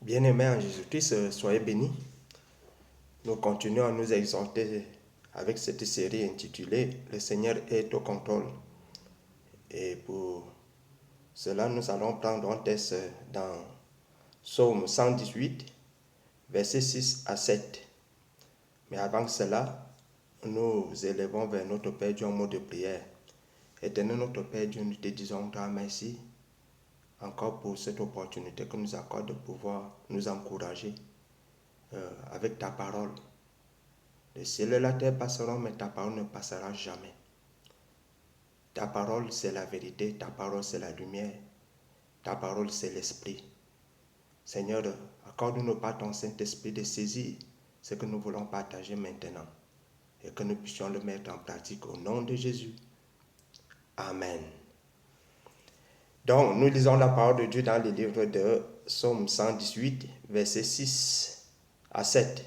Bien-aimés en Jésus-Christ, soyez bénis. Nous continuons à nous exhorter avec cette série intitulée « Le Seigneur est au contrôle ». Et pour cela, nous allons prendre un texte dans Psaume 118, versets 6 à 7. Mais avant cela, nous élevons vers notre Père Dieu un mot de prière. Éternel notre Père Dieu, nous te disons grand merci encore pour cette opportunité que nous accorde de pouvoir nous encourager avec ta parole. Le ciel et la terre passeront, mais ta parole ne passera jamais. Ta parole, c'est la vérité. Ta parole, c'est la lumière. Ta parole, c'est l'esprit. Seigneur, accorde-nous par ton Saint-Esprit de saisir ce que nous voulons partager maintenant et que nous puissions le mettre en pratique au nom de Jésus. Amen. Donc, nous lisons la parole de Dieu dans le livre de Psaume 118, versets 6 à 7.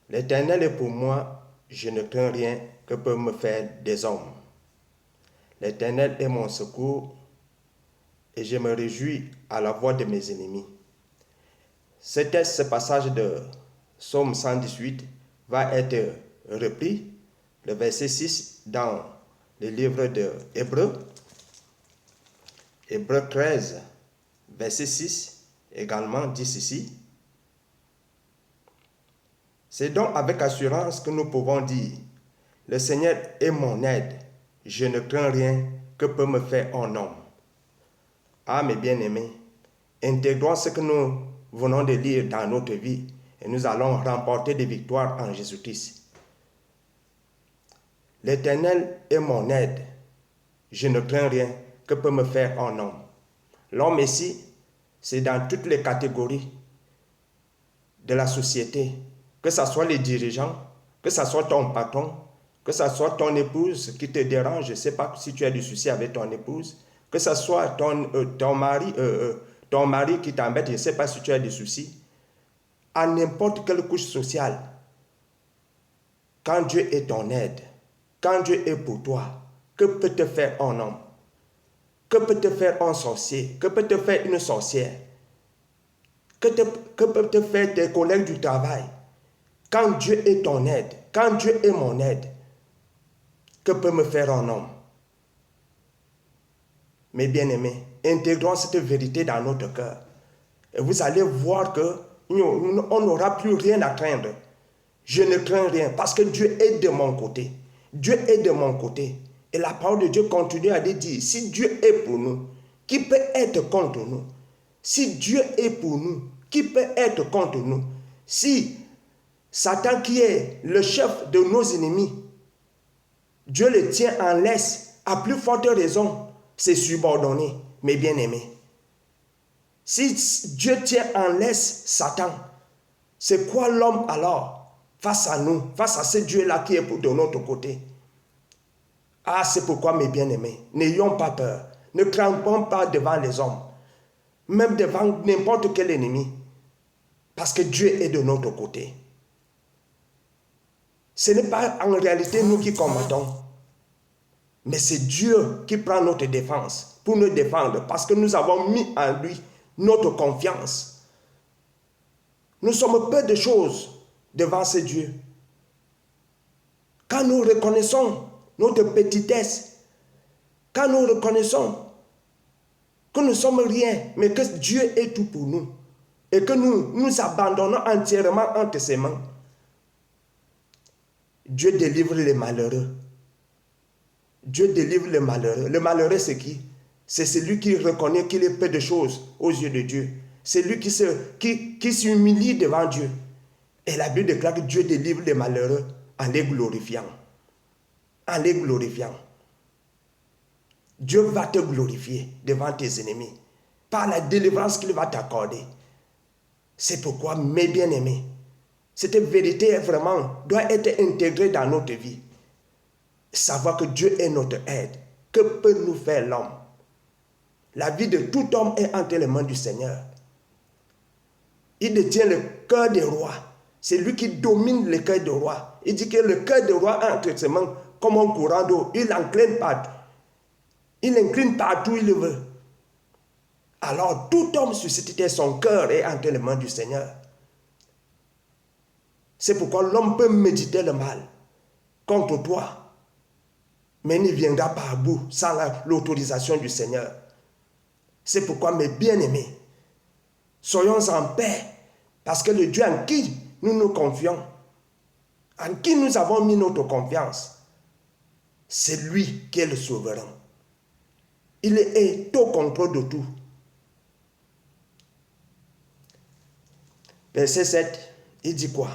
L'Éternel est pour moi, je ne crains rien que peuvent me faire des hommes. L'Éternel est mon secours et je me réjouis à la voix de mes ennemis. Ce passage de Psaume 118 va être repris, le verset 6, dans le livre de Hébreux. Hébreux 13, verset 6, également dit ceci. C'est donc avec assurance que nous pouvons dire, le Seigneur est mon aide, je ne crains rien que peut me faire un homme. Ah, mes bien-aimés, intégrons ce que nous venons de lire dans notre vie et nous allons remporter des victoires en Jésus-Christ. L'Éternel est mon aide, je ne crains rien que peut me faire un homme. L'homme ici, c'est dans toutes les catégories de la société, que ce soit les dirigeants, que ce soit ton patron, que ce soit ton épouse qui te dérange, je ne sais pas si tu as du souci avec ton épouse, que ce soit ton mari qui t'embête, je ne sais pas si tu as des soucis, à n'importe quelle couche sociale, quand Dieu est ton aide, quand Dieu est pour toi, que peut te faire un homme? Que peut te faire un sorcier? Que peut te faire une sorcière? Que peuvent te faire tes collègues du travail? Quand Dieu est ton aide, quand Dieu est mon aide, que peut me faire un homme? Mes bien-aimés, intégrons cette vérité dans notre cœur. Et vous allez voir qu'on n'aura plus rien à craindre. Je ne crains rien parce que Dieu est de mon côté. Dieu est de mon côté. Et la parole de Dieu continue à dire, si Dieu est pour nous, qui peut être contre nous? Si Dieu est pour nous, qui peut être contre nous? Si Satan, qui est le chef de nos ennemis, Dieu le tient en laisse, à plus forte raison, c'est subordonné, mes bien-aimés. Si Dieu tient en laisse Satan, c'est quoi l'homme alors face à nous, face à ce Dieu-là qui est de notre côté? Ah, c'est pourquoi, mes bien-aimés, n'ayons pas peur, ne craignons pas devant les hommes, même devant n'importe quel ennemi, parce que Dieu est de notre côté. Ce n'est pas en réalité nous qui combattons, mais c'est Dieu qui prend notre défense pour nous défendre, parce que nous avons mis en lui notre confiance. Nous sommes peu de choses devant ce Dieu. Quand nous reconnaissons notre petitesse, quand nous reconnaissons que nous ne sommes rien, mais que Dieu est tout pour nous, et que nous nous abandonnons entièrement entre ses mains, Dieu délivre les malheureux. Dieu délivre les malheureux. Le malheureux, c'est qui? C'est celui qui reconnaît qu'il est peu de choses aux yeux de Dieu. C'est lui qui s'humilie devant Dieu. Et la Bible déclare que Dieu délivre les malheureux en les glorifiant. En les glorifiant. Dieu va te glorifier devant tes ennemis par la délivrance qu'il va t'accorder. C'est pourquoi, mes bien-aimés, cette vérité doit être intégrée dans notre vie. Savoir que Dieu est notre aide. Que peut nous faire l'homme? La vie de tout homme est entre les mains du Seigneur. Il détient le cœur des rois. C'est lui qui domine le cœur des rois. Il dit que le cœur des rois est entre ses mains comme un courant d'eau. Il incline partout. Il incline partout où il veut. Alors tout homme suscité, son cœur est entre les mains du Seigneur. C'est pourquoi l'homme peut méditer le mal contre toi, mais il ne viendra pas à bout sans l'autorisation du Seigneur. C'est pourquoi, mes bien-aimés, soyons en paix, parce que le Dieu en qui nous nous confions, en qui nous avons mis notre confiance, c'est lui qui est le souverain. Il est au contrôle de tout. Verset 7, il dit quoi?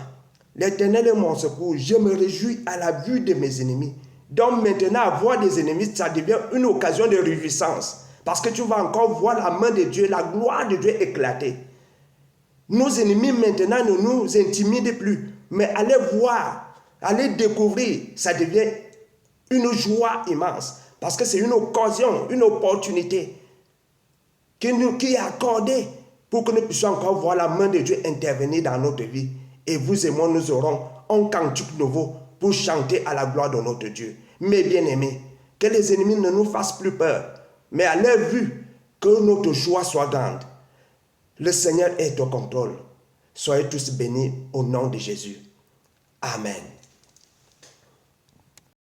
L'Éternel est mon secours, je me réjouis à la vue de mes ennemis. Donc maintenant, avoir des ennemis, ça devient une occasion de réjouissance. Parce que tu vas encore voir la main de Dieu, la gloire de Dieu éclater. Nos ennemis maintenant ne nous intimident plus. Mais allez voir, allez découvrir, ça devient une joie immense. Parce que c'est une occasion, une opportunité qui est accordée pour que nous puissions encore voir la main de Dieu intervenir dans notre vie. Et vous et moi, nous aurons un cantique nouveau pour chanter à la gloire de notre Dieu. Mes bien-aimés, que les ennemis ne nous fassent plus peur, mais à leur vue, que notre joie soit grande. Le Seigneur est au contrôle. Soyez tous bénis au nom de Jésus. Amen.